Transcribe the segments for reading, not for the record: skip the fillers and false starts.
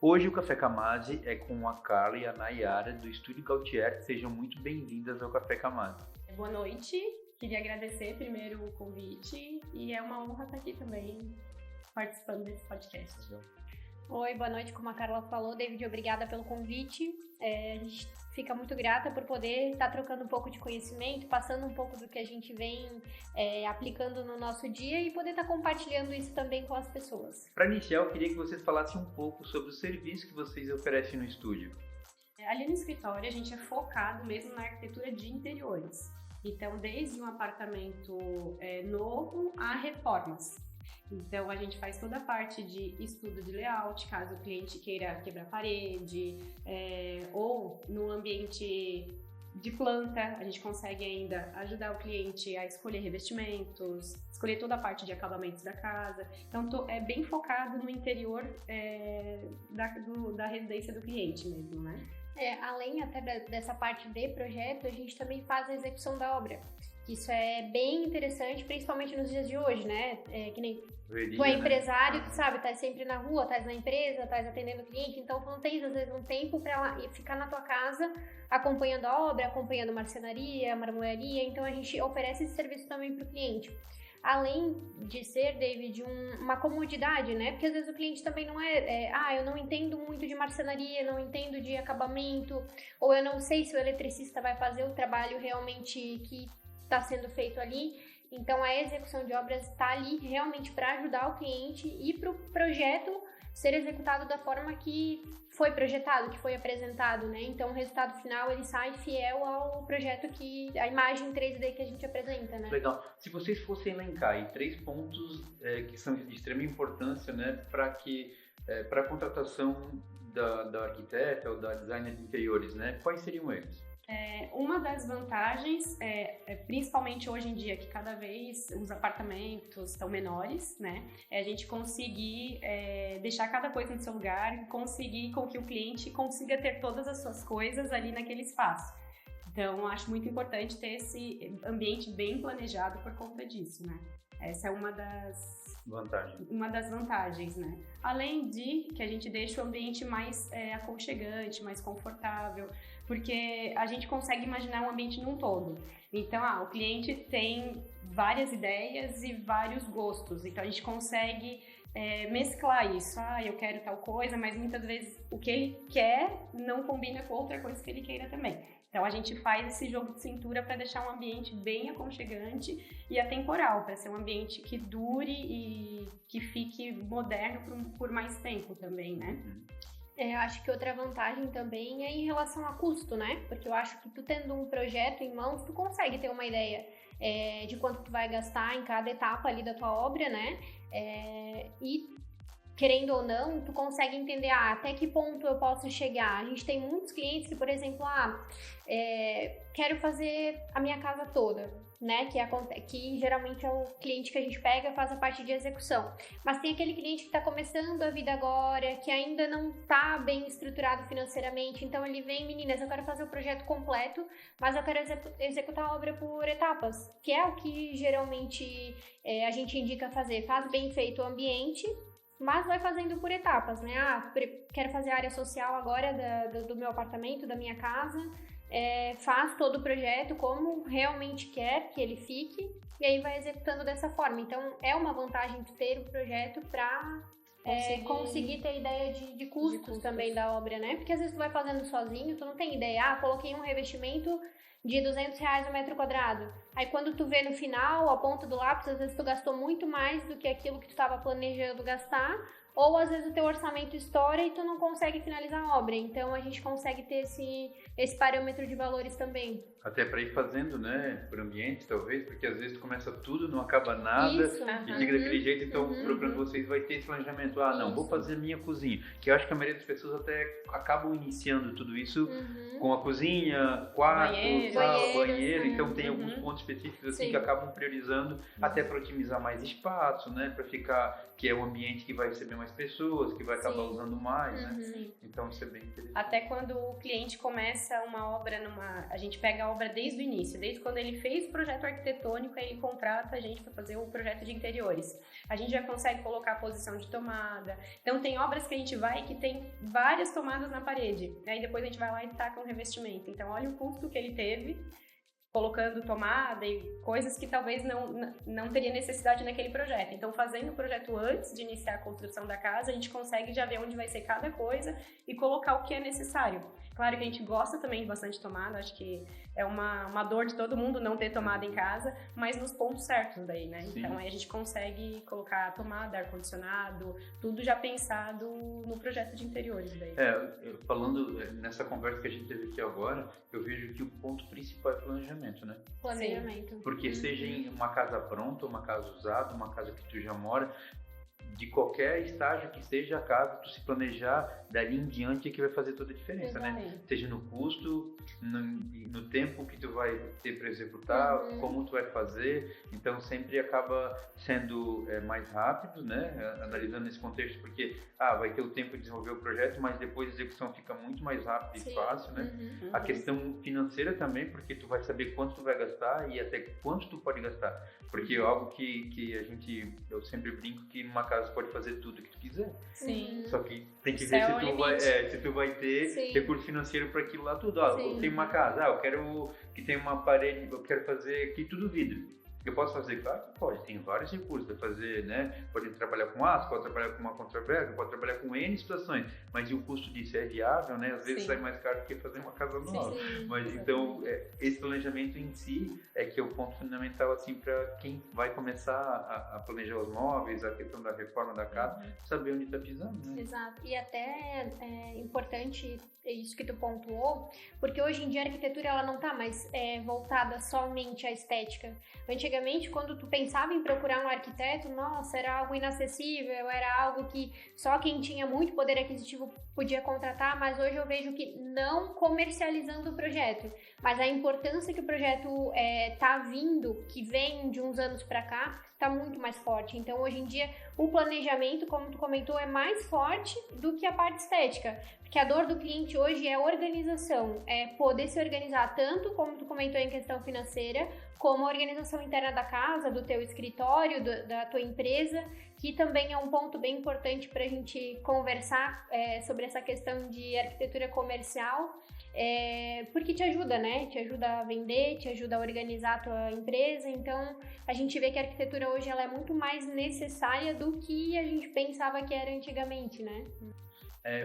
Hoje o Café Camase é com a Carla e a Nayara do Estúdio Gautier. Sejam muito bem-vindas ao Café Camase. Boa noite, queria agradecer primeiro o convite e é uma honra estar aqui também participando desse podcast. Oi, boa noite, como a Carla falou, David, obrigada pelo convite. A gente fica muito grata por poder estar trocando um pouco de conhecimento, passando um pouco do que a gente vem aplicando no nosso dia e poder estar compartilhando isso também com as pessoas. Para iniciar, eu queria que vocês falassem um pouco sobre o serviço que vocês oferecem no estúdio. Ali no escritório a gente é focado mesmo na arquitetura de interiores. Então, desde um apartamento novo a reformas. Então, a gente faz toda a parte de estudo de layout, caso o cliente queira quebrar parede, ou no ambiente de planta, a gente consegue ainda ajudar o cliente a escolher revestimentos, escolher toda a parte de acabamentos da casa. Então, é bem focado no interior da residência do cliente mesmo, né? Além até dessa parte de projeto, a gente também faz a execução da obra. Isso é bem interessante, principalmente nos dias de hoje, né? Que nem tu é empresário, tu sabe, tá sempre na rua, tá na empresa, tá atendendo o cliente, então tu não tens, às vezes, um tempo pra ficar na tua casa acompanhando a obra, acompanhando marcenaria, marmoraria, então a gente oferece esse serviço também pro cliente. Além de ser, David, uma comodidade, né? Porque às vezes o cliente também não eu não entendo muito de marcenaria, não entendo de acabamento, ou eu não sei se o eletricista vai fazer o trabalho realmente que está sendo feito ali. Então a execução de obras está ali realmente para ajudar o cliente e para o projeto ser executado da forma que foi projetado, que foi apresentado, né? Então o resultado final ele sai fiel ao projeto a imagem 3D que a gente apresenta, né? Legal. Se vocês fossem elencar aí 3 pontos que são de extrema importância, né, para a contratação da arquiteta ou da designer de interiores, né, quais seriam eles? Uma das vantagens principalmente hoje em dia, que cada vez os apartamentos estão menores, né? É a gente conseguir deixar cada coisa no seu lugar e conseguir com que o cliente consiga ter todas as suas coisas ali naquele espaço. Então, acho muito importante ter esse ambiente bem planejado por conta disso, né? Essa é uma das vantagens, né? Além de que a gente deixa o ambiente mais aconchegante, mais confortável, porque a gente consegue imaginar um ambiente num todo. Então, o cliente tem várias ideias e vários gostos, então a gente consegue mesclar isso. Eu quero tal coisa, mas muitas vezes o que ele quer não combina com outra coisa que ele queira também. Então, a gente faz esse jogo de cintura para deixar um ambiente bem aconchegante e atemporal, para ser um ambiente que dure e que fique moderno por mais tempo também, né? Acho que outra vantagem também é em relação a custo, né? Porque eu acho que tu tendo um projeto em mãos, tu consegue ter uma ideia de quanto tu vai gastar em cada etapa ali da tua obra, né? E querendo ou não, tu consegue entender até que ponto eu posso chegar. A gente tem muitos clientes que, por exemplo, quero fazer a minha casa toda, né? Que geralmente é o cliente que a gente pega e faz a parte de execução. Mas tem aquele cliente que está começando a vida agora, que ainda não está bem estruturado financeiramente, então ele vem, meninas, eu quero fazer o projeto completo, mas eu quero executar a obra por etapas, que é o que geralmente a gente indica fazer. Faz bem feito o ambiente, mas vai fazendo por etapas, né? Quero fazer a área social agora do meu apartamento, da minha casa, faz todo o projeto como realmente quer que ele fique e aí vai executando dessa forma. Então, é uma vantagem de ter o projeto para conseguir ter ideia de custos também da obra, né? Porque às vezes tu vai fazendo sozinho, tu não tem ideia. Coloquei um revestimento de R$200 o metro quadrado. Aí quando tu vê no final, a ponta do lápis, às vezes tu gastou muito mais do que aquilo que tu estava planejando gastar, ou às vezes o teu orçamento estoura e tu não consegue finalizar a obra. Então a gente consegue ter esse parâmetro de valores também. Até para ir fazendo, né, por ambiente, talvez, porque às vezes tu começa tudo, não acaba nada, e fica daquele jeito, então o programa de vocês vai ter esse planejamento. Vou fazer a minha cozinha, que eu acho que a maioria das pessoas até acabam iniciando tudo isso com a cozinha, quarto, banheiro, então tem alguns pontos específicos assim que acabam priorizando até para otimizar mais espaço, né, para ficar que é um ambiente que vai receber mais pessoas, que vai acabar usando mais, né? Sim. Então isso é bem interessante. Até quando o cliente começa uma obra a gente pega a obra desde o início, desde quando ele fez o projeto arquitetônico, aí ele contrata a gente para fazer o projeto de interiores. A gente já consegue colocar a posição de tomada. Então tem obras que a gente vai que tem várias tomadas na parede. Aí depois a gente vai lá e taca um revestimento. Então olha o custo que ele teve colocando tomada e coisas que talvez não teria necessidade naquele projeto. Então, fazendo o projeto antes de iniciar a construção da casa, a gente consegue já ver onde vai ser cada coisa e colocar o que é necessário. Claro que a gente gosta também de bastante tomada, acho que é uma dor de todo mundo não ter tomada em casa, mas nos pontos certos daí, né? Sim. Então, aí a gente consegue colocar tomada, ar-condicionado, tudo já pensado no projeto de interiores daí. Falando nessa conversa que a gente teve aqui agora, eu vejo que o ponto principal é planejamento, né? Planejamento. Porque seja em uma casa pronta, uma casa usada, uma casa que tu já mora, de qualquer estágio que seja a casa, tu se planejar dali em diante é que vai fazer toda a diferença, né? Seja no custo, no tempo que tu vai ter para executar, como tu vai fazer, então sempre acaba sendo mais rápido, né? Analisando esse contexto, porque vai ter o tempo de desenvolver o projeto, mas depois a execução fica muito mais rápida e fácil, né? A questão financeira também, porque tu vai saber quanto tu vai gastar e até quanto tu pode gastar, porque é algo que eu sempre brinco que numa casa pode fazer tudo que tu quiser. Sim. Só que tem que ver se tu vai ter recurso financeiro para aquilo lá tudo. Eu tenho uma casa, eu quero que tenha uma parede, eu quero fazer aqui tudo vidro. Eu posso fazer? Claro que pode, tem vários recursos para fazer, né? Pode trabalhar com aço, pode trabalhar com uma contraberga, pode trabalhar com N situações, mas e o custo disso é viável, né? Às vezes sai mais caro do que fazer uma casa nova. Mas então, esse planejamento em si é que é o ponto fundamental, assim, para quem vai começar a planejar os móveis, a questão da reforma da casa, saber onde está pisando, né? Exato. E até é importante isso que tu pontuou, porque hoje em dia a arquitetura ela não está mais voltada somente à estética. Antigamente, quando tu pensava em procurar um arquiteto, nossa, era algo inacessível, era algo que só quem tinha muito poder aquisitivo podia contratar, mas hoje eu vejo que não comercializando o projeto, mas a importância que o projeto tá vindo, que vem de uns anos para cá, tá muito mais forte. Então, hoje em dia, o planejamento, como tu comentou, é mais forte do que a parte estética. Porque a dor do cliente hoje é a organização, é poder se organizar tanto, como tu comentou em questão financeira, como a organização interna da casa, do teu escritório, da tua empresa, que também é um ponto bem importante para a gente conversar sobre essa questão de arquitetura comercial, porque te ajuda, né? Te ajuda a vender, te ajuda a organizar a tua empresa. Então, a gente vê que a arquitetura hoje ela é muito mais necessária do que a gente pensava que era antigamente, né?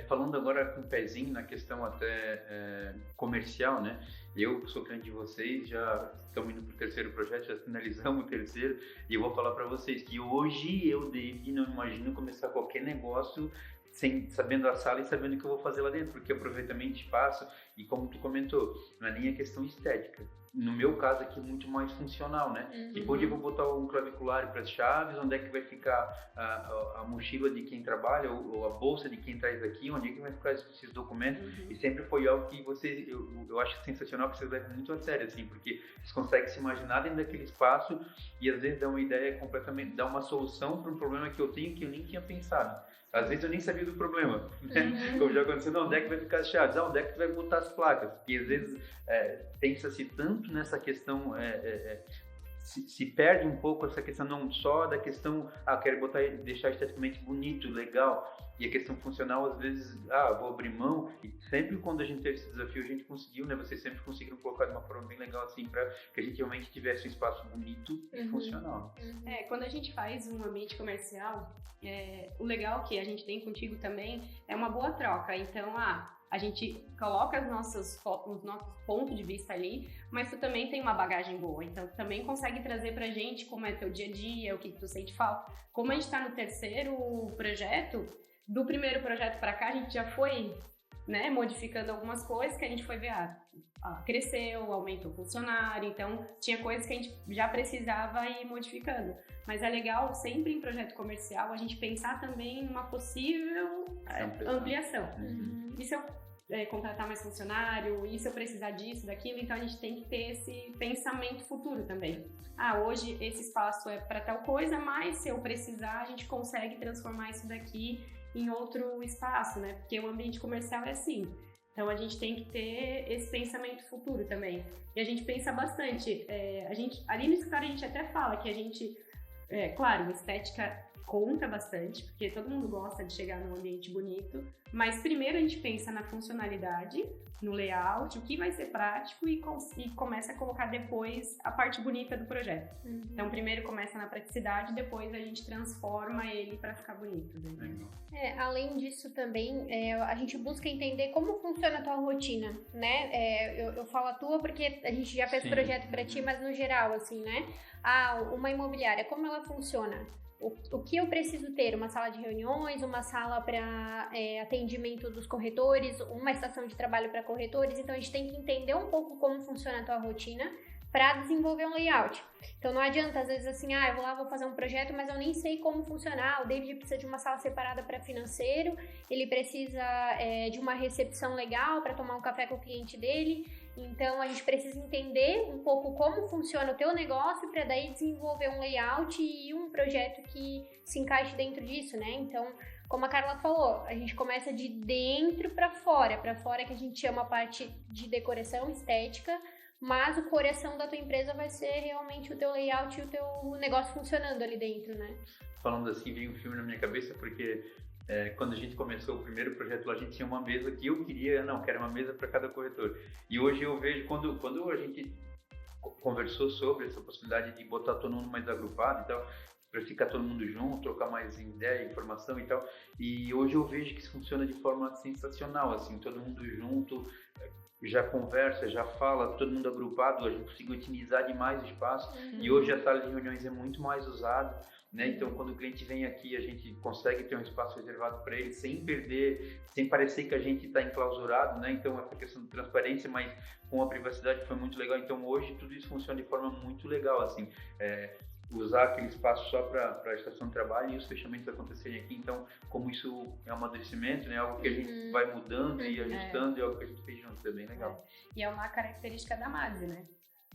Falando agora com um pezinho na questão até comercial, né? Eu sou cliente de vocês, já estamos indo para o terceiro projeto, já finalizamos o terceiro, e eu vou falar para vocês que hoje eu, David, não imagino começar qualquer negócio sabendo a sala e sabendo o que eu vou fazer lá dentro, porque aproveitamento de espaço, e como tu comentou, não é nem a questão estética. No meu caso aqui, muito mais funcional, né? Tipo, onde eu vou botar um clavicular para as chaves, onde é que vai ficar a mochila de quem trabalha, ou a bolsa de quem traz aqui, onde é que vai ficar esses documentos. E sempre foi algo que vocês, eu acho sensacional, que vocês levam muito a sério, assim, porque vocês conseguem se imaginar dentro daquele espaço e às vezes dá uma ideia completamente, dá uma solução para um problema que eu tenho que eu nem tinha pensado. Às vezes eu nem sabia do problema, né? Como já aconteceu, não, onde é que vai ficar as chaves? Onde é que tu vai botar as placas? Porque às vezes pensa-se tanto nessa questão, se perde um pouco essa questão não só da questão, quero deixar esteticamente bonito, legal, e a questão funcional, às vezes, vou abrir mão, e sempre quando a gente teve esse desafio, a gente conseguiu, né? Vocês sempre conseguiram colocar de uma forma bem legal, assim, para que a gente realmente tivesse um espaço bonito e funcional. Quando a gente faz um ambiente comercial, o legal que a gente tem contigo também é uma boa troca. Então, a gente coloca os nossos pontos de vista ali, mas tu também tem uma bagagem boa, então tu também consegue trazer pra gente como é teu dia a dia, o que tu sente falta. Como a gente tá no terceiro projeto, do primeiro projeto pra cá, a gente já foi, né, modificando algumas coisas que a gente foi ver, cresceu, aumentou o funcionário, então tinha coisas que a gente já precisava ir modificando. Mas é legal, sempre em projeto comercial, a gente pensar também numa possível ampliação. Isso contratar mais funcionário, e se eu precisar disso, daquilo, então a gente tem que ter esse pensamento futuro também. Hoje esse espaço é para tal coisa, mas se eu precisar, a gente consegue transformar isso daqui em outro espaço, né? Porque o ambiente comercial é assim. Então a gente tem que ter esse pensamento futuro também. E a gente pensa bastante. Ali no escritório a gente até fala que a gente, claro, estética conta bastante, porque todo mundo gosta de chegar num ambiente bonito, mas primeiro a gente pensa na funcionalidade, no layout, o que vai ser prático e começa a colocar depois a parte bonita do projeto. Então primeiro começa na praticidade, depois a gente transforma ele para ficar bonito. Né? Além disso também, a gente busca entender como funciona a tua rotina, né? Eu falo a tua porque a gente já fez projeto para ti, mas no geral, assim, né? Uma imobiliária, como ela funciona? O que eu preciso ter? Uma sala de reuniões, uma sala para atendimento dos corretores, uma estação de trabalho para corretores. Então, a gente tem que entender um pouco como funciona a tua rotina para desenvolver um layout. Então, não adianta, às vezes, assim, eu vou lá, vou fazer um projeto, mas eu nem sei como funcionar. O David precisa de uma sala separada para financeiro, ele precisa de uma recepção legal para tomar um café com o cliente dele. Então, a gente precisa entender um pouco como funciona o teu negócio para daí desenvolver um layout e um projeto que se encaixe dentro disso, né? Então, como a Carla falou, a gente começa de dentro para fora que a gente chama a parte de decoração estética, mas o coração da tua empresa vai ser realmente o teu layout e o teu negócio funcionando ali dentro, né? Falando assim, veio um filme na minha cabeça, porque quando a gente começou o primeiro projeto lá, a gente tinha uma mesa que eu queria, quero uma mesa para cada corretor. E hoje eu vejo, quando a gente conversou sobre essa possibilidade de botar todo mundo mais agrupado e tal, para ficar todo mundo junto, trocar mais ideia, informação e tal, e hoje eu vejo que isso funciona de forma sensacional, assim, todo mundo junto, já conversa, já fala, todo mundo agrupado, a gente consegue otimizar demais o espaço. E hoje a sala de reuniões é muito mais usada, né? Então, quando o cliente vem aqui, a gente consegue ter um espaço reservado para ele, sem perder, sem parecer que a gente está enclausurado, né? Então, essa questão de transparência, mas com a privacidade foi muito legal. Então, hoje tudo isso funciona de forma muito legal, assim. Usar aquele espaço só para a estação de trabalho e os fechamentos acontecerem aqui. Então, como isso é um amadurecimento, né? Algo que a gente vai mudando e ajustando, é algo que a gente fez junto, é bem legal. E é uma característica da Mazzi, né?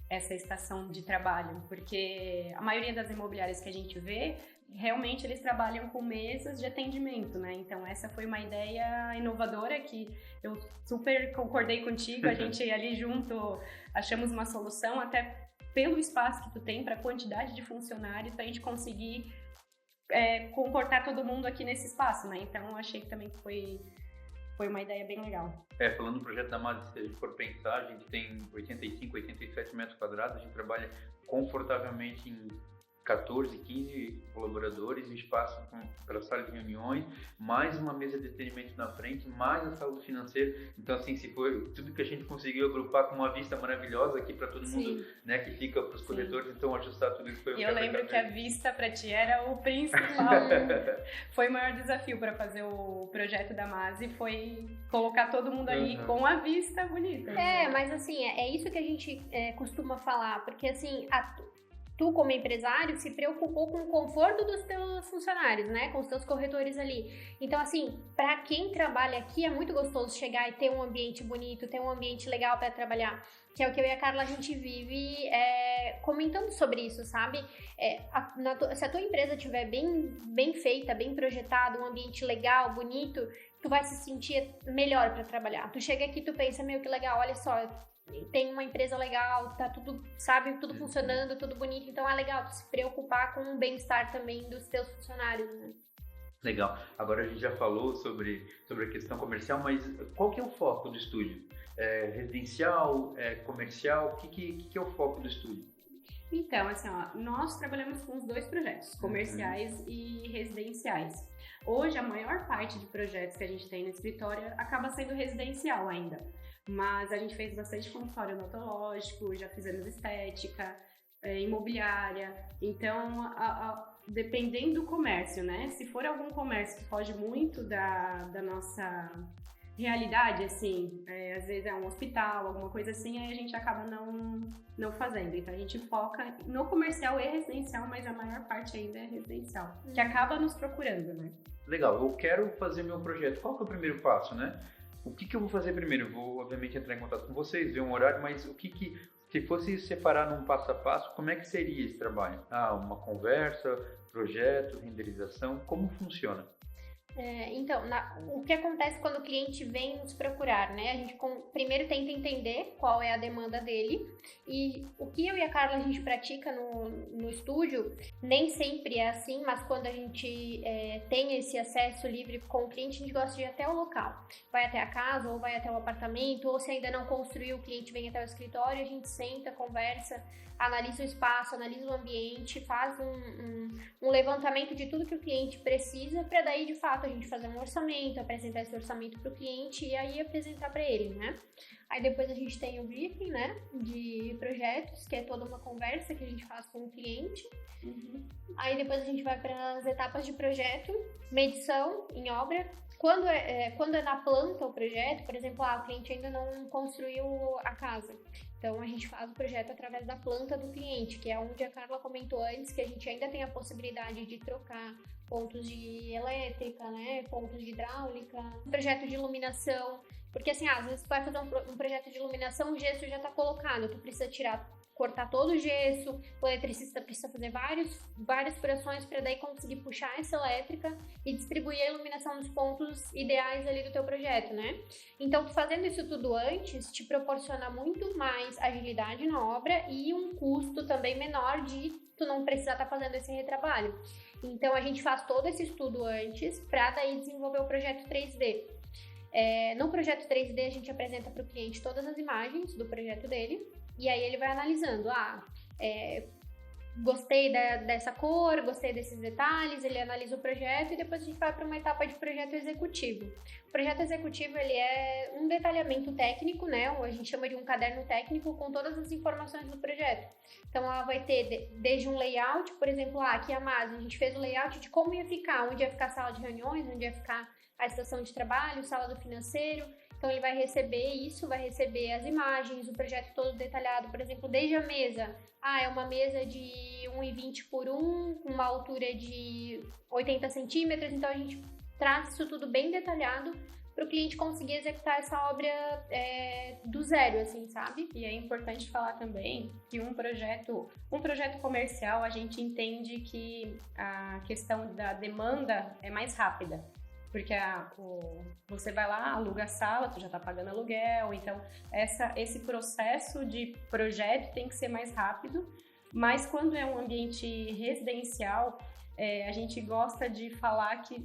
Essa estação de trabalho, porque a maioria das imobiliárias que a gente vê, realmente eles trabalham com mesas de atendimento, né? Então essa foi uma ideia inovadora que eu super concordei contigo, a gente ali junto achamos uma solução, até pelo espaço que tu tem, para a quantidade de funcionários, para a gente conseguir comportar todo mundo aqui nesse espaço, né? Então eu achei que também foi uma ideia bem legal. Falando do projeto da Mazzi, se a gente for pensar, a gente tem 85, 87 metros quadrados, a gente trabalha confortavelmente em 14, 15 colaboradores, um espaço para sala de reuniões, mais uma mesa de atendimento na frente, mais a sala do financeiro. Então, assim, se for tudo que a gente conseguiu agrupar com uma vista maravilhosa aqui para todo mundo, né, que fica para os corretores, então ajustar tudo isso foi o eu lembro que a vista para ti era o principal. Foi o maior desafio para fazer o projeto da Mazzi, foi colocar todo mundo ali com a vista bonita. Mas assim, é isso que a gente costuma falar, porque assim, tu, como empresário, se preocupou com o conforto dos teus funcionários, né? Com os teus corretores ali. Então, assim, para quem trabalha aqui, é muito gostoso chegar e ter um ambiente bonito, ter um ambiente legal para trabalhar. Que é o que eu e a Carla, a gente vive comentando sobre isso, sabe? Se a tua empresa estiver bem feita, bem projetada, um ambiente legal, bonito, tu vai se sentir melhor para trabalhar. Tu chega aqui, tu pensa, meu, que legal, olha só, tem uma empresa legal, tá tudo, sabe, tudo funcionando, tudo bonito, então é legal tu se preocupar com o bem-estar também dos teus funcionários, né? Legal. Agora a gente já falou sobre a questão comercial, mas qual que é o foco do estúdio? Residencial, comercial? O que é o foco do estúdio? Então, assim, nós trabalhamos com os dois projetos, comerciais e residenciais. Hoje, a maior parte de projetos que a gente tem no escritório acaba sendo residencial ainda. Mas a gente fez bastante consultório odontológico, já fizemos estética, imobiliária. Então, dependendo do comércio, né? Se for algum comércio que foge muito da nossa realidade, assim, às vezes é um hospital, alguma coisa assim, aí a gente acaba não fazendo. Então, a gente foca no comercial e residencial, mas a maior parte ainda é residencial, que acaba nos procurando, né? Legal, eu quero fazer meu projeto. Qual que é o primeiro passo, né? o que eu vou fazer primeiro? Eu vou, obviamente, entrar em contato com vocês, ver um horário, mas se fosse separar num passo a passo, como é que seria esse trabalho? Uma conversa, projeto, renderização, como funciona? Então, o que acontece quando o cliente vem nos procurar, né? A gente primeiro tenta entender qual é a demanda dele, e o que eu e a Carla a gente pratica no estúdio, nem sempre é assim, mas quando a gente tem esse acesso livre com o cliente, a gente gosta de ir até o local. Vai até a casa, ou vai até o apartamento, ou se ainda não construiu, o cliente vem até o escritório, a gente senta, conversa, analisa o espaço, analisa o ambiente, faz um levantamento de tudo que o cliente precisa, para daí, de fato, a gente fazer um orçamento, apresentar esse orçamento para o cliente e aí apresentar para ele, né? Aí depois a gente tem o briefing, né, de projetos, que é toda uma conversa que a gente faz com o cliente. Aí depois a gente vai para as etapas de projeto, medição em obra. Quando é na planta o projeto, por exemplo, o cliente ainda não construiu a casa. Então, a gente faz o projeto através da planta do cliente, que é onde a Carla comentou antes, que a gente ainda tem a possibilidade de trocar pontos de elétrica, né, pontos de hidráulica, projeto de iluminação, porque assim, às vezes tu vai fazer um projeto de iluminação, o gesso já está colocado, tu precisa cortar todo o gesso, o eletricista precisa fazer várias furações para daí conseguir puxar essa elétrica e distribuir a iluminação nos pontos ideais ali do teu projeto, né? Então, tu fazendo isso tudo antes te proporciona muito mais agilidade na obra e um custo também menor de tu não precisar estar fazendo esse retrabalho. Então, a gente faz todo esse estudo antes para daí desenvolver o projeto 3D. No projeto 3D, a gente apresenta para o cliente todas as imagens do projeto dele, e aí ele vai analisando, gostei dessa cor, gostei desses detalhes, ele analisa o projeto e depois a gente vai para uma etapa de projeto executivo. O projeto executivo, ele é um detalhamento técnico, né? A gente chama de um caderno técnico com todas as informações do projeto. Então, ela vai ter desde um layout, por exemplo, aqui a Masi, a gente fez o layout de como ia ficar, onde ia ficar a sala de reuniões, onde ia ficar a estação de trabalho, sala do financeiro. Então, ele vai receber isso, vai receber as imagens, o projeto todo detalhado, por exemplo, desde a mesa. É uma mesa de 1,20 por 1, com uma altura de 80 centímetros. Então, a gente traz isso tudo bem detalhado para o cliente conseguir executar essa obra do zero, assim, sabe? E é importante falar também que um projeto comercial, a gente entende que a questão da demanda é mais rápida. Porque você vai lá, aluga a sala, tu já tá pagando aluguel, então esse processo de projeto tem que ser mais rápido, mas quando é um ambiente residencial, a gente gosta de falar que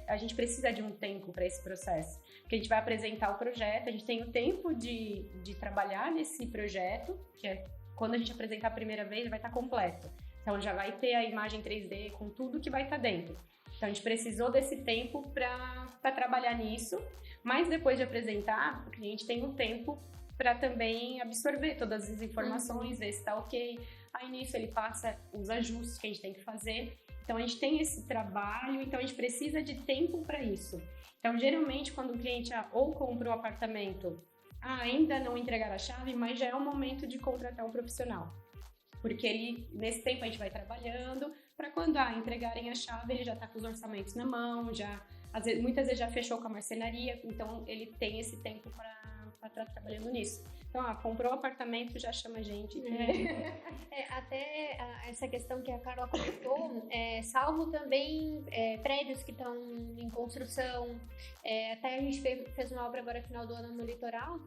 a gente precisa de um tempo para esse processo, porque a gente vai apresentar o projeto, a gente tem o tempo de trabalhar nesse projeto, que é quando a gente apresentar a primeira vez, vai estar completo. Então já vai ter a imagem 3D com tudo que vai estar dentro. Então, a gente precisou desse tempo para trabalhar nisso, mas depois de apresentar, o cliente tem um tempo para também absorver todas as informações, ver se está ok. Aí, nisso, ele passa os ajustes que a gente tem que fazer. Então, a gente tem esse trabalho, então a gente precisa de tempo para isso. Então, geralmente, quando o cliente ou comprou o apartamento, ainda não entregaram a chave, mas já é o momento de contratar um profissional. Porque nesse tempo a gente vai trabalhando, para quando entregarem a chave, ele já está com os orçamentos na mão, muitas vezes já fechou com a marcenaria, então ele tem esse tempo para estar trabalhando nisso. Então, comprou o apartamento, já chama a gente. Até essa questão que a Carla comentou, salvo também prédios que estão em construção, até a gente fez uma obra agora no final do ano no litoral,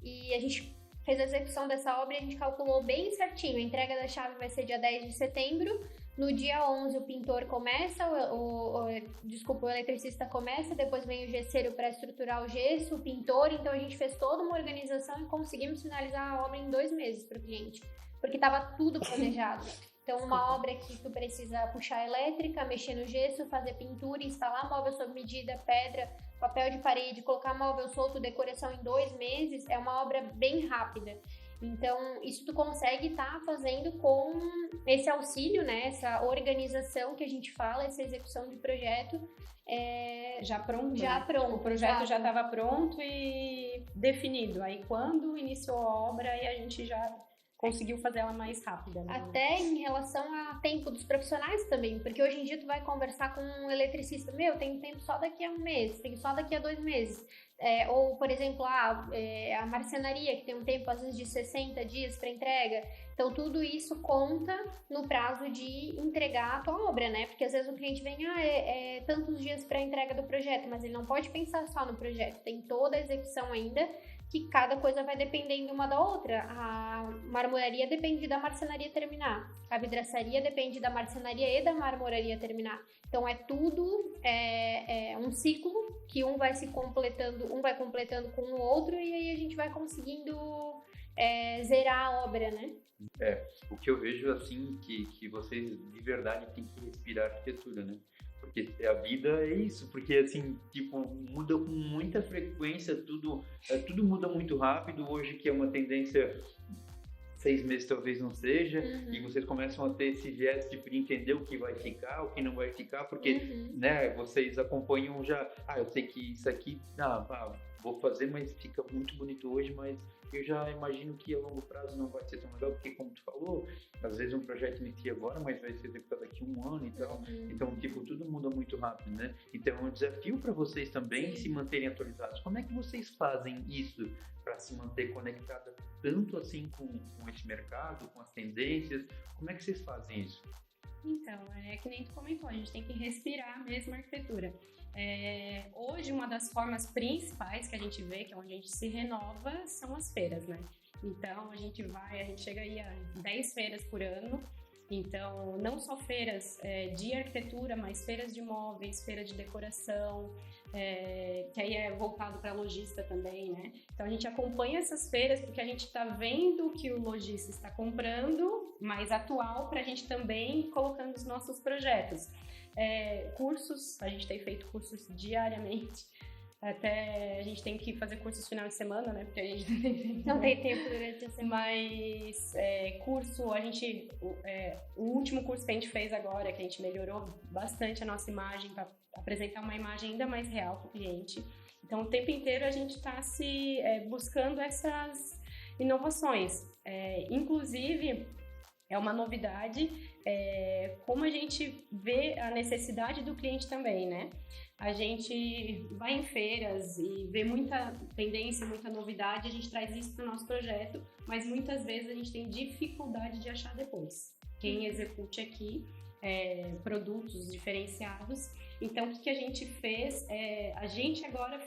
e a gente fez a execução dessa obra e a gente calculou bem certinho. A entrega da chave vai ser dia 10 de setembro. No dia 11 o pintor começa, o eletricista começa, depois vem o gesseiro para estruturar o gesso, o pintor. Então a gente fez toda uma organização e conseguimos finalizar a obra em 2 meses para o cliente, porque estava tudo planejado. Então, uma obra que tu precisa puxar elétrica, mexer no gesso, fazer pintura, instalar móvel sob medida, pedra, papel de parede, colocar móvel solto, decoração em 2 meses, é uma obra bem rápida. Então, isso tu consegue estar fazendo com esse auxílio, né? Essa organização que a gente fala, essa execução de projeto. Já pronto. Já pronto. O projeto já estava pronto e definido. Aí, quando iniciou a obra, aí a gente já conseguiu fazer ela mais rápida. Né? Até em relação a tempo dos profissionais também, porque hoje em dia tu vai conversar com um eletricista, tem tempo só daqui a 1 mês, tem só daqui a 2 meses. Ou, por exemplo, a marcenaria, que tem um tempo, às vezes, de 60 dias para entrega. Então, tudo isso conta no prazo de entregar a tua obra, né? Porque, às vezes, o cliente vem, tantos dias para a entrega do projeto, mas ele não pode pensar só no projeto. Tem toda a execução ainda, que cada coisa vai dependendo uma da outra. A marmoraria depende da marcenaria terminar. A vidraçaria depende da marcenaria e da marmoraria terminar. Então, é tudo um ciclo que um vai completando com o outro e aí a gente vai conseguindo zerar a obra, né? O que eu vejo, assim, que vocês de verdade têm que respirar arquitetura, né? Porque a vida é isso, porque assim, tipo, muda com muita frequência, tudo muda muito rápido, hoje que é uma tendência, 6 meses talvez não seja, e vocês começam a ter esse viés de entender o que vai ficar, o que não vai ficar, porque, né, vocês acompanham já, eu sei que isso aqui, vou fazer, mas fica muito bonito hoje, mas eu já imagino que a longo prazo não vai ser tão legal, porque como tu falou, às vezes um projeto inicia agora, mas vai ser executado daqui a 1 ano e tal, então, tipo, tudo muda muito rápido, né? Então, é um desafio para vocês também se manterem atualizados. Como é que vocês fazem isso para se manter conectada tanto assim com esse mercado, com as tendências? Como é que vocês fazem isso? Então, é que nem tu comentou, a gente tem que respirar mesmo a arquitetura. Hoje, uma das formas principais que a gente vê, que é onde a gente se renova, são as feiras, né? Então, a gente chega aí a 10 feiras por ano. Então, não só feiras de arquitetura, mas feiras de móveis, feira de decoração, que aí é voltado para lojista também, né? Então, a gente acompanha essas feiras porque a gente está vendo o que o lojista está comprando, mais atual, para a gente também ir colocando os nossos projetos. Cursos, a gente tem feito cursos diariamente. Até a gente tem que fazer cursos final de semana, né? Porque a gente não tem tempo durante a semana. Mas curso, o último curso que a gente fez agora, que a gente melhorou bastante a nossa imagem para apresentar uma imagem ainda mais real para o cliente. Então, o tempo inteiro a gente está buscando essas inovações. Inclusive, é uma novidade como a gente vê a necessidade do cliente também, né? A gente vai em feiras e vê muita tendência, muita novidade, a gente traz isso para o nosso projeto, mas muitas vezes a gente tem dificuldade de achar depois. Quem execute aqui produtos diferenciados. Então, o que a gente fez? A gente agora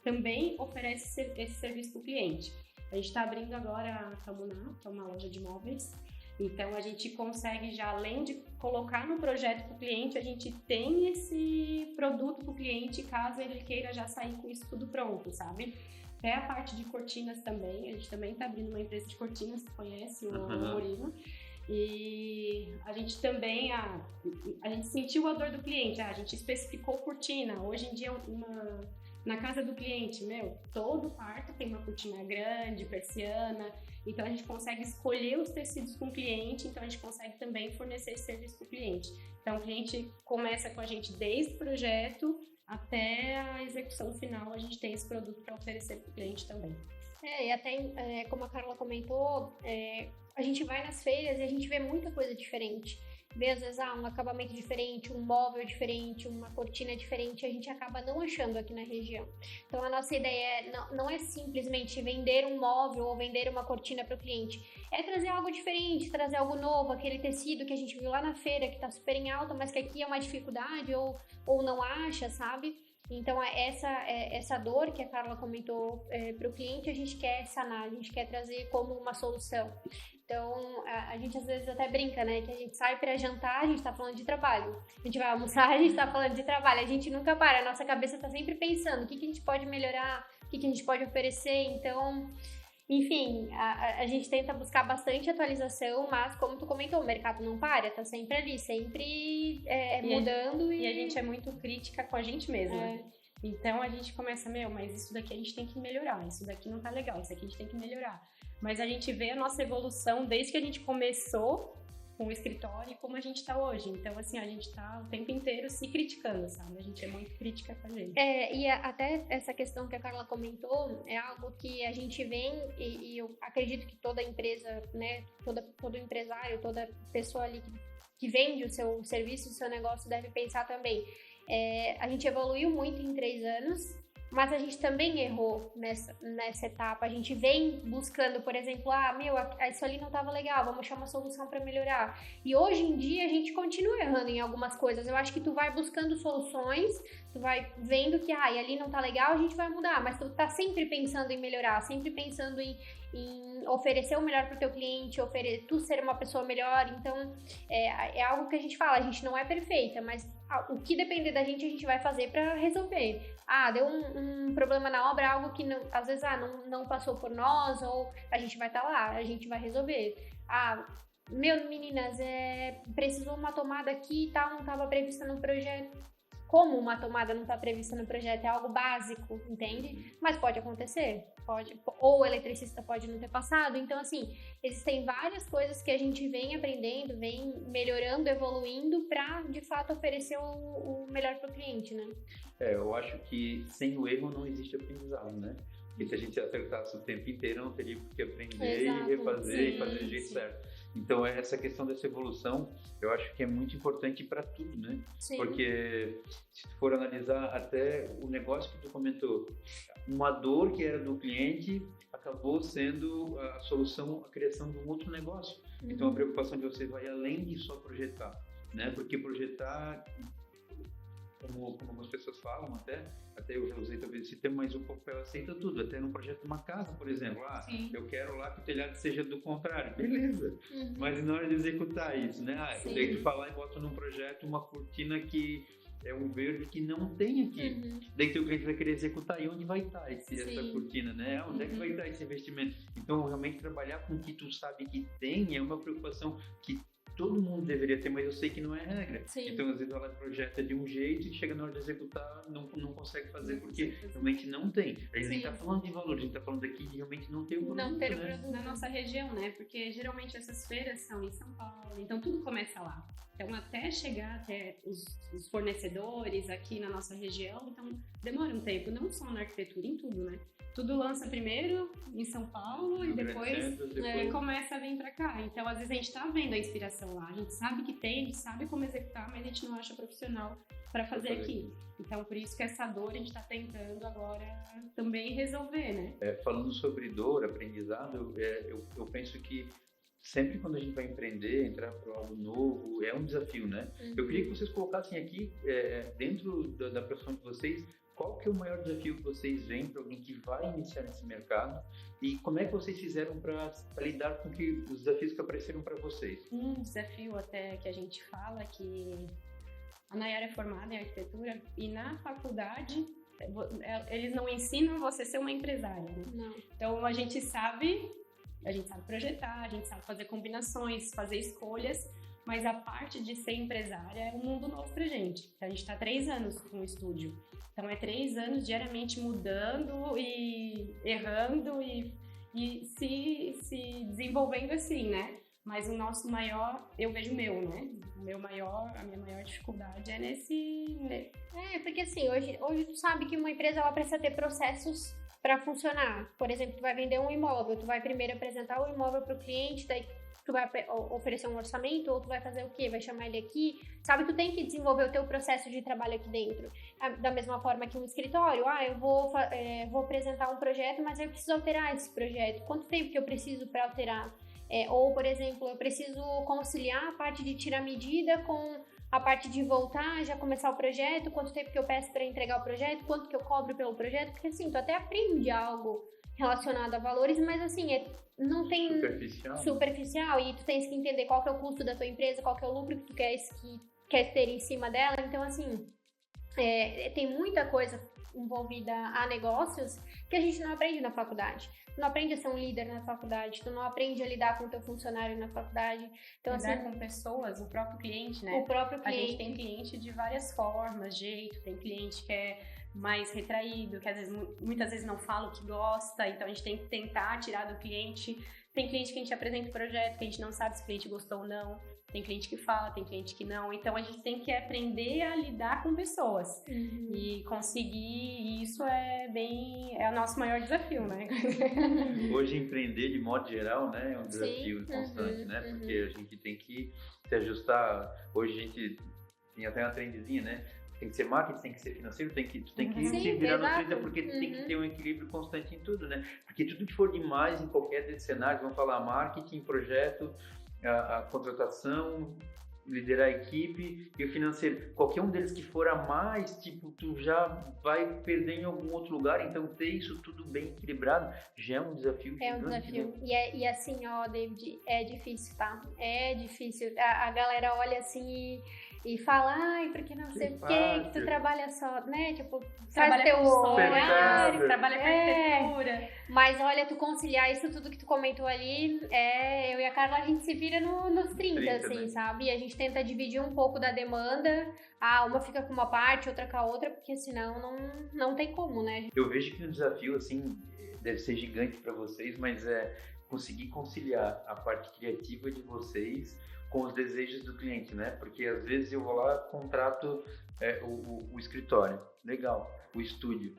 também oferece esse serviço para o cliente. A gente está abrindo agora a Camuná, que é uma loja de móveis. Então, a gente consegue já, além de colocar no projeto para o cliente, a gente tem esse produto para o cliente, caso ele queira já sair com isso tudo pronto, sabe? Até a parte de cortinas também, a gente também está abrindo uma empresa de cortinas, que conhece o Murilo. E a gente também, a gente sentiu a dor do cliente, a gente especificou cortina. Hoje em dia, na casa do cliente, todo quarto tem uma cortina grande, persiana. Então, a gente consegue escolher os tecidos com o cliente, então a gente consegue também fornecer esse serviço para o cliente. Então, o cliente começa com a gente desde o projeto até a execução final, a gente tem esse produto para oferecer para o cliente também. E até, como a Carla comentou, a gente vai nas feiras e a gente vê muita coisa diferente. Vê, às vezes, um acabamento diferente, um móvel diferente, uma cortina diferente, a gente acaba não achando aqui na região. Então, a nossa ideia não é simplesmente vender um móvel ou vender uma cortina para o cliente. É trazer algo diferente, trazer algo novo, aquele tecido que a gente viu lá na feira, que está super em alta, mas que aqui é uma dificuldade ou não acha, sabe? Então, essa dor que a Carla comentou para o cliente, a gente quer sanar, a gente quer trazer como uma solução. Então, a gente às vezes até brinca, né? Que a gente sai para jantar, a gente tá falando de trabalho. A gente vai almoçar, a gente tá falando de trabalho. A gente nunca para, a nossa cabeça tá sempre pensando o que a gente pode melhorar, o que a gente pode oferecer. Então, enfim, a gente tenta buscar bastante atualização, mas como tu comentou, o mercado não para, tá sempre ali, sempre mudando. E a gente é muito crítica com a gente mesma. Então, a gente começa, mas isso daqui a gente tem que melhorar, isso daqui não tá legal, isso aqui a gente tem que melhorar. Mas a gente vê a nossa evolução desde que a gente começou com o escritório e como a gente tá hoje. Então, assim, a gente tá o tempo inteiro se criticando, sabe? A gente é muito crítica com a gente. E até essa questão que a Carla comentou é algo que a gente vem e eu acredito que toda empresa, né, todo empresário, toda pessoa ali que vende o seu serviço, o seu negócio deve pensar também. A gente evoluiu muito em 3 anos mas a gente também errou nessa etapa. A gente vem buscando, por exemplo, isso ali não estava legal, vamos achar uma solução para melhorar. E hoje em dia a gente continua errando em algumas coisas. Eu acho que tu vai buscando soluções, tu vai vendo que ali não tá legal, a gente vai mudar, mas tu tá sempre pensando em melhorar, sempre pensando em oferecer o melhor pro teu cliente, tu ser uma pessoa melhor. Então é algo que a gente fala, a gente não é perfeita, mas o que depender da gente, a gente vai fazer para resolver. Deu um problema na obra, algo que às vezes não passou por nós, ou a gente vai estar lá, a gente vai resolver. Meninas, precisou uma tomada aqui e tal, não estava prevista no projeto. Como uma tomada não está prevista no projeto? É algo básico, entende? Mas pode acontecer, ou o eletricista pode não ter passado. Então, assim, existem várias coisas que a gente vem aprendendo, vem melhorando, evoluindo para, de fato, oferecer o melhor para o cliente, né? Eu acho que sem o erro não existe aprendizado, né? Porque se a gente acertasse o tempo inteiro, não teria que aprender e refazer e fazer do jeito certo. Então, essa questão dessa evolução, eu acho que é muito importante para tudo, né? Sim. Porque se tu for analisar até o negócio que tu comentou, uma dor que era do cliente acabou sendo a solução, a criação de um outro negócio. Então, a preocupação de você vai além de só projetar, né? Porque projetar, como algumas pessoas falam até eu já usei talvez esse termo, mas o papel aceita tudo, até no projeto de uma casa, por exemplo. Eu quero lá que o telhado seja do contrário, beleza, mas na hora de executar isso, né? Daí tu falar e bota num projeto uma cortina que é um verde que não tem aqui. Daí teu cliente vai querer executar, e onde vai estar essa cortina, né? Onde é que vai estar esse investimento? Então, realmente trabalhar com o que tu sabe que tem é uma preocupação que todo mundo deveria ter, mas eu sei que não é regra. Sim. Então, às vezes, ela projeta de um jeito e chega na hora de executar, não consegue fazer, porque realmente não tem. A gente nem está falando de valor, a gente está falando aqui de realmente não ter o produto, não ter o produto na nossa região, né? Porque geralmente essas feiras são em São Paulo, então tudo começa lá. Então, até chegar até os fornecedores aqui na nossa região, então demora um tempo, não só na arquitetura, em tudo, né? Tudo lança primeiro em São Paulo e depois começa a vir pra cá. Então, às vezes a gente tá vendo a inspiração lá, a gente sabe que tem, a gente sabe como executar, mas a gente não acha profissional para fazer aqui. Então, por isso que essa dor a gente tá tentando agora também resolver, né? Falando sobre dor, aprendizado, eu penso que sempre quando a gente vai empreender, entrar para algo novo, é um desafio, né? Eu queria que vocês colocassem aqui, dentro da profissão de vocês, qual que é o maior desafio que vocês veem para alguém que vai iniciar nesse mercado e como é que vocês fizeram para lidar com os desafios que apareceram para vocês? Um desafio até que a gente fala que a Nayara é formada em arquitetura e na faculdade eles não ensinam você a ser uma empresária, né? Não. Então a gente sabe projetar, a gente sabe fazer combinações, fazer escolhas, mas a parte de ser empresária é um mundo novo pra gente. Então, a gente tá 3 anos com o estúdio. Então, é 3 anos diariamente mudando e errando e se desenvolvendo assim, né? Mas o nosso maior, eu vejo o meu, né? A minha maior dificuldade é nesse... porque assim, hoje tu sabe que uma empresa ela precisa ter processos para funcionar. Por exemplo, tu vai vender um imóvel, tu vai primeiro apresentar o imóvel para o cliente, daí tu vai oferecer um orçamento, ou tu vai fazer o quê? Vai chamar ele aqui? Sabe, tu tem que desenvolver o teu processo de trabalho aqui dentro. Da mesma forma que um escritório, eu vou apresentar um projeto, mas eu preciso alterar esse projeto. Quanto tempo que eu preciso para alterar? Ou, por exemplo, eu preciso conciliar a parte de tirar medida com a parte de voltar, já começar o projeto, quanto tempo que eu peço para entregar o projeto, quanto que eu cobro pelo projeto, porque assim, tu até aprende algo relacionado a valores, mas assim, não tem superficial e tu tens que entender qual que é o custo da tua empresa, qual que é o lucro que tu quer ter em cima dela. Então assim, tem muita coisa envolvida a negócios que a gente não aprende na faculdade. Tu não aprende a ser um líder na faculdade, tu não aprende a lidar com o teu funcionário na faculdade. Então, lidar assim, com pessoas, o próprio cliente, né? O próprio cliente. A gente tem cliente de várias formas, jeito, tem cliente que é mais retraído, que muitas vezes não fala o que gosta, então a gente tem que tentar tirar do cliente. Tem cliente que a gente apresenta o projeto, que a gente não sabe se o cliente gostou ou não. Tem cliente que fala, tem cliente que não. Então, a gente tem que aprender a lidar com pessoas. E conseguir, e isso é o nosso maior desafio, né? Hoje, empreender, de modo geral, né, é um desafio constante, né? Porque a gente tem que se ajustar. Hoje, a gente tem até uma trendzinha, né? Tem que ser marketing, tem que ser financeiro, tu tem que Sim, se virar exato. no 30, porque tu tem que ter um equilíbrio constante em tudo, né? Porque tudo que for demais em qualquer desses cenários, vamos falar marketing, projeto, a contratação, liderar a equipe e o financeiro. Qualquer um deles que for a mais, tipo, tu já vai perder em algum outro lugar, então ter isso tudo bem equilibrado já é um desafio É um gigante, desafio. né? E assim, ó, David, é difícil, tá? É difícil. A galera olha assim e fala, ai, porque não sei o quê, que tu trabalha só, né? Tipo, faz teu horário, trabalha com arquitetura. Mas olha, tu conciliar isso tudo que tu comentou ali, eu e a Carla, a gente se vira nos 30 assim, né? Sabe? E a gente tenta dividir um pouco da demanda, uma fica com uma parte, outra com a outra, porque senão não tem como, né? Eu vejo que o desafio, assim, deve ser gigante para vocês, mas é conseguir conciliar a parte criativa de vocês com os desejos do cliente, né? Porque às vezes eu vou lá, contrato o escritório, legal, o estúdio.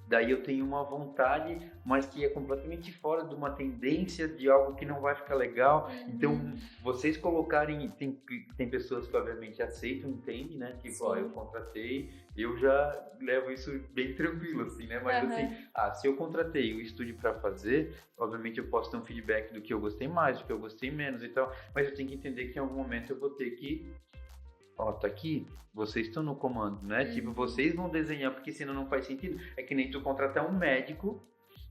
Daí eu tenho uma vontade, mas que é completamente fora de uma tendência de algo que não vai ficar legal. Então, vocês colocarem... Tem pessoas que obviamente aceitam, entendem, né? Tipo, ó, eu contratei, eu já levo isso bem tranquilo, assim, né? Mas assim, se eu contratei o estúdio para fazer, obviamente eu posso ter um feedback do que eu gostei mais, do que eu gostei menos e tal. Mas eu tenho que entender que em algum momento eu vou ter que... Ó, tá aqui, vocês estão no comando, né? Tipo, vocês vão desenhar, porque senão não faz sentido. É que nem tu contratar um médico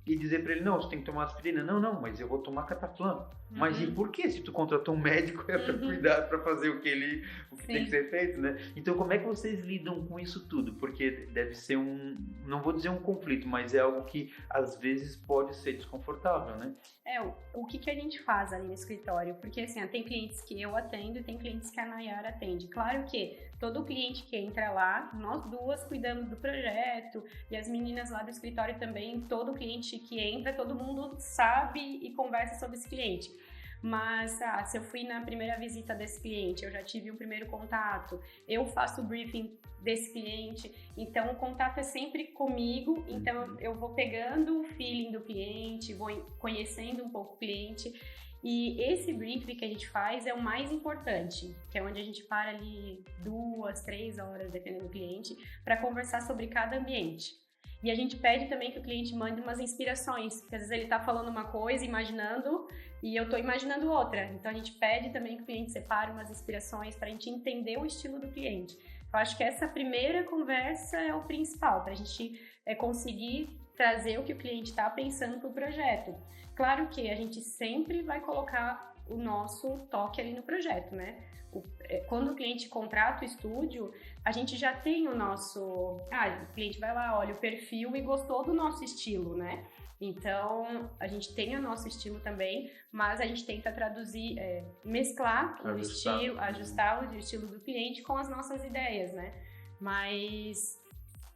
e dizer pra ele, não, você tem que tomar aspirina. Não, mas eu vou tomar cataflã. Mas e por que? Se tu contratou um médico é pra cuidar, pra fazer o que tem que ser feito, né? Então, como é que vocês lidam com isso tudo? Porque deve ser não vou dizer um conflito, mas é algo que às vezes pode ser desconfortável, né? O que a gente faz ali no escritório? Porque assim, tem clientes que eu atendo e tem clientes que a Nayara atende. Claro que todo cliente que entra lá, nós duas cuidamos do projeto e as meninas lá do escritório também, todo cliente que entra, todo mundo sabe e conversa sobre esse cliente. Mas, se eu fui na primeira visita desse cliente, eu já tive um primeiro contato, eu faço o briefing desse cliente, então o contato é sempre comigo, então eu vou pegando o feeling do cliente, vou conhecendo um pouco o cliente, e esse briefing que a gente faz é o mais importante, que é onde a gente para ali 2, 3 horas, dependendo do cliente, para conversar sobre cada ambiente. E a gente pede também que o cliente mande umas inspirações, porque às vezes ele está falando uma coisa, imaginando, e eu estou imaginando outra. Então a gente pede também que o cliente separe umas inspirações para a gente entender o estilo do cliente. Eu acho que essa primeira conversa é o principal, para a gente conseguir trazer o que o cliente está pensando para o projeto. Claro que a gente sempre vai colocar o nosso toque ali no projeto, né? Quando o cliente contrata o estúdio, a gente já tem o nosso... o cliente vai lá, olha o perfil e gostou do nosso estilo, né? Então, a gente tem o nosso estilo também, mas a gente tenta traduzir, mesclar o estilo, ajustar o estilo do cliente com as nossas ideias, né? Mas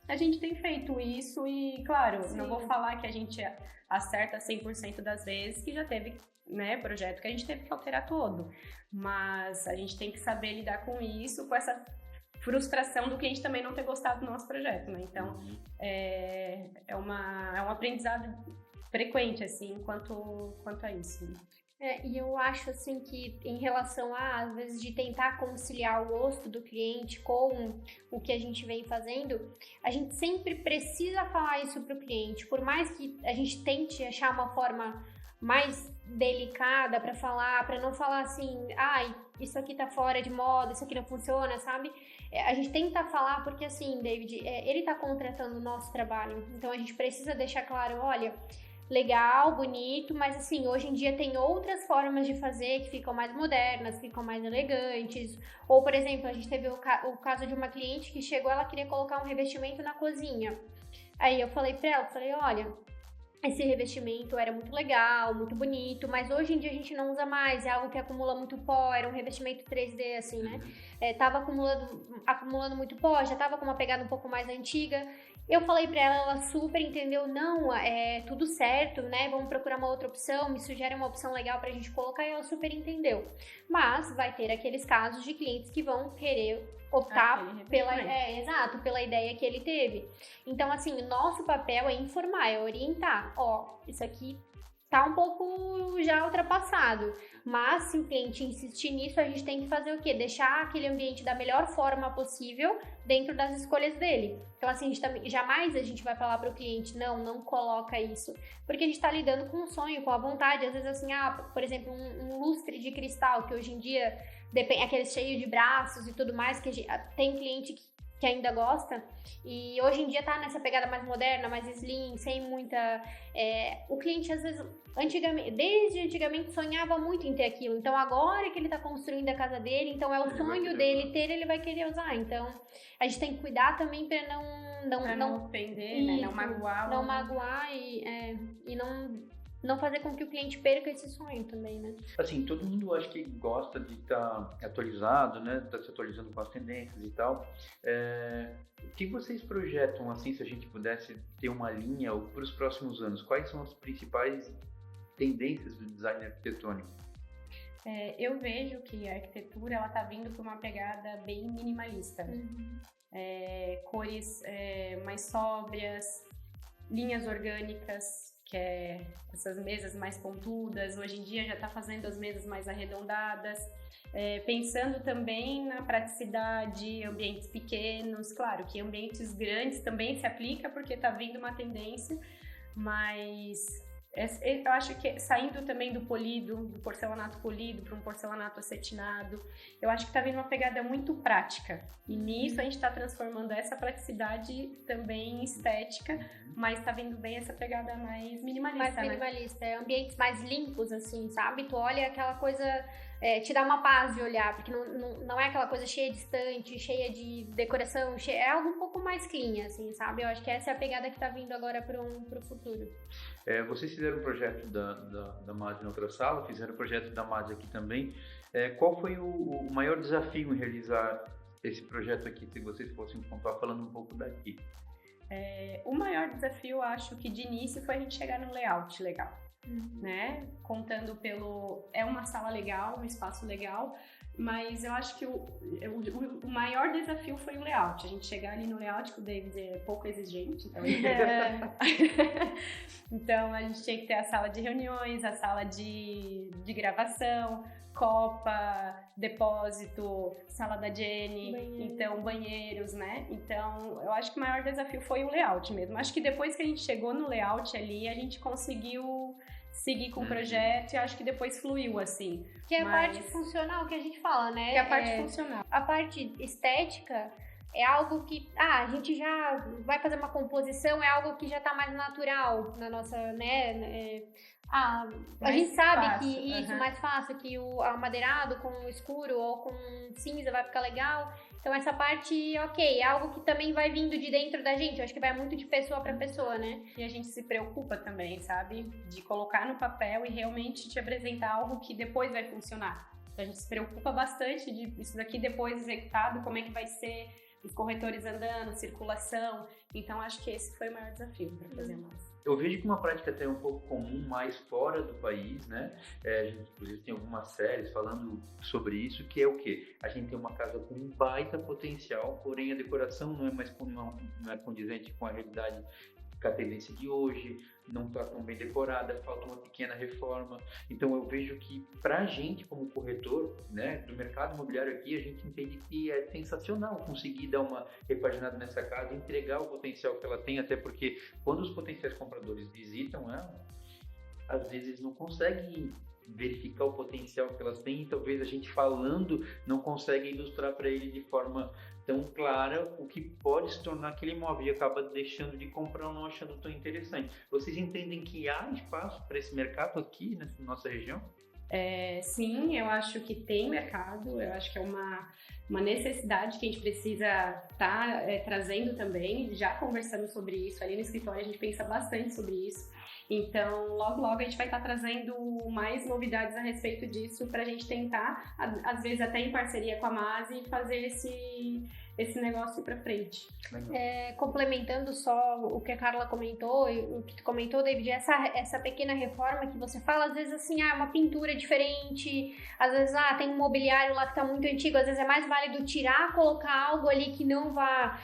a gente tem feito isso e, claro, não vou falar que a gente acerta 100% das vezes, que já teve, né, projeto que a gente teve que alterar todo. Mas a gente tem que saber lidar com isso, com essa frustração do cliente também não ter gostado do nosso projeto, né? Então, é um aprendizado frequente, assim, quanto a isso. E eu acho, assim, que em relação às vezes, de tentar conciliar o gosto do cliente com o que a gente vem fazendo, a gente sempre precisa falar isso pro cliente. Por mais que a gente tente achar uma forma mais delicada para falar, para não falar assim, isso aqui tá fora de moda, isso aqui não funciona, sabe? A gente tenta falar porque, assim, David, ele tá contratando o nosso trabalho, então a gente precisa deixar claro, olha, legal, bonito, mas assim, hoje em dia tem outras formas de fazer que ficam mais modernas, ficam mais elegantes. Ou, por exemplo, a gente teve o caso de uma cliente que chegou, ela queria colocar um revestimento na cozinha. Aí eu falei pra ela, olha, esse revestimento era muito legal, muito bonito, mas hoje em dia a gente não usa mais, é algo que acumula muito pó, era um revestimento 3D, assim, né? Tava acumulando muito pó, já tava com uma pegada um pouco mais antiga. Eu falei pra ela super entendeu, não, é tudo certo, né, vamos procurar uma outra opção, me sugere uma opção legal pra gente colocar, e ela super entendeu. Mas vai ter aqueles casos de clientes que vão querer optar pela ideia que ele teve. Então, assim, o nosso papel é informar, é orientar, isso aqui tá um pouco já ultrapassado. Mas se o cliente insistir nisso, a gente tem que fazer o quê? Deixar aquele ambiente da melhor forma possível dentro das escolhas dele. Então, assim, jamais a gente vai falar para o cliente, não coloca isso. Porque a gente está lidando com um sonho, com a vontade. Às vezes, assim, por exemplo, um lustre de cristal, que hoje em dia, aquele cheio de braços e tudo mais, que tem cliente que ainda gosta, e hoje em dia tá nessa pegada mais moderna, mais slim, sem muita... o cliente, às vezes, desde antigamente, sonhava muito em ter aquilo, então agora que ele tá construindo a casa dele, então é o sonho dele ter, ele vai querer usar, então a gente tem que cuidar também pra não ofender, né? Não magoar e não fazer com que o cliente perca esse sonho também, né? Assim, todo mundo acho que gosta de estar atualizado, né? Tá se atualizando com as tendências e tal. O que vocês projetam, assim, se a gente pudesse ter uma linha para os próximos anos? Quais são as principais tendências do design arquitetônico? Eu vejo que a arquitetura, ela tá vindo para uma pegada bem minimalista. Cores mais sóbrias, linhas orgânicas, que é essas mesas mais pontudas. Hoje em dia já está fazendo as mesas mais arredondadas, pensando também na praticidade, ambientes pequenos. Claro que ambientes grandes também se aplica, porque está vindo uma tendência, mas eu acho que saindo também do polido, do porcelanato polido para um porcelanato acetinado, eu acho que está vindo uma pegada muito prática, e nisso a gente está transformando essa praticidade também em estética, mas está vindo bem essa pegada mais minimalista, né? Ambientes mais limpos, assim, sabe? Tu olha aquela coisa, te dá uma paz de olhar, porque não é aquela coisa cheia de estante, cheia de decoração, é algo um pouco mais clean, assim, sabe? Eu acho que essa é a pegada que está vindo agora pro futuro. Vocês fizeram o projeto da MASE na outra sala, fizeram o projeto da MASE aqui também. Qual foi o maior desafio em realizar esse projeto aqui, se vocês fossem pontuar falando um pouco daqui? O maior desafio, acho que de início, foi a gente chegar num layout legal, né? Contando é uma sala legal, um espaço legal, mas eu acho que o maior desafio foi o layout. A gente chegar ali no layout, que o David é pouco exigente, então a gente tinha que ter a sala de reuniões, a sala de gravação, copa, depósito, sala da Jenny, então banheiros, né? Então eu acho que o maior desafio foi o layout mesmo. Acho que depois que a gente chegou no layout ali, a gente conseguiu seguir com o projeto e acho que depois fluiu, assim. Que é a parte funcional que a gente fala, né? Que é a parte funcional. A parte estética é algo que, a gente já vai fazer uma composição, é algo que já tá mais natural na nossa, né? A gente sabe que isso é mais fácil, que o amadeirado com o escuro ou com cinza vai ficar legal. Então essa parte, ok, é algo que também vai vindo de dentro da gente. Eu acho que vai muito de pessoa para pessoa, né? E a gente se preocupa também, sabe? De colocar no papel e realmente te apresentar algo que depois vai funcionar. Então a gente se preocupa bastante de isso daqui depois executado, como é que vai ser os corretores andando, circulação. Então acho que esse foi o maior desafio para fazer mais. Eu vejo que uma prática até um pouco comum mais fora do país, né? A gente, inclusive, tem algumas séries falando sobre isso, que é o quê? A gente tem uma casa com um baita potencial, porém a decoração não é condizente com a realidade, com a tendência de hoje, não está tão bem decorada, falta uma pequena reforma. Então eu vejo que pra gente como corretor, né, do mercado imobiliário aqui, a gente entende que é sensacional conseguir dar uma repaginada nessa casa e entregar o potencial que ela tem, até porque quando os potenciais compradores visitam ela, às vezes não conseguem verificar o potencial que elas têm, e talvez a gente falando não consegue ilustrar para ele de forma tão clara o que pode se tornar aquele imóvel e acaba deixando de comprar ou não achando tão interessante. Vocês entendem que há espaço para esse mercado aqui na nossa região? Sim, eu acho que tem mercado, eu acho que é uma necessidade que a gente precisa estar trazendo também, já conversando sobre isso, ali no escritório a gente pensa bastante sobre isso. Então, logo a gente vai estar trazendo mais novidades a respeito disso para a gente tentar, às vezes até em parceria com a MASE, fazer esse negócio para frente. Complementando só o que a Carla comentou, e o que tu comentou, David, essa pequena reforma que você fala, às vezes assim, uma pintura diferente, às vezes tem um mobiliário lá que está muito antigo, às vezes é mais válido tirar, colocar algo ali que não vá...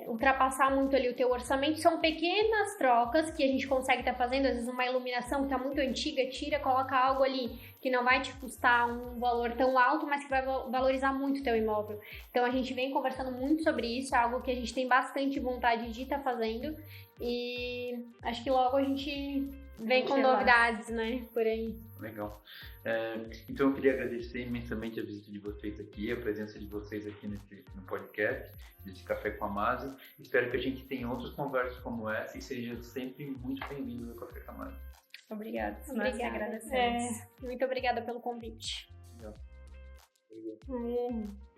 ultrapassar muito ali o teu orçamento. São pequenas trocas que a gente consegue estar fazendo, às vezes uma iluminação que está muito antiga, tira, coloca algo ali que não vai te custar um valor tão alto, mas que vai valorizar muito o teu imóvel. Então a gente vem conversando muito sobre isso, é algo que a gente tem bastante vontade de estar fazendo, e acho que logo a gente vem com novidades, né, por aí. Legal. Então eu queria agradecer imensamente a visita de vocês aqui, a presença de vocês aqui no podcast, desse Café com a Masi. Espero que a gente tenha outras conversas como essa e seja sempre muito bem-vindo ao Café com a Masi. Obrigada. Nós que agradecemos. Muito obrigada pelo convite. Legal. Obrigado.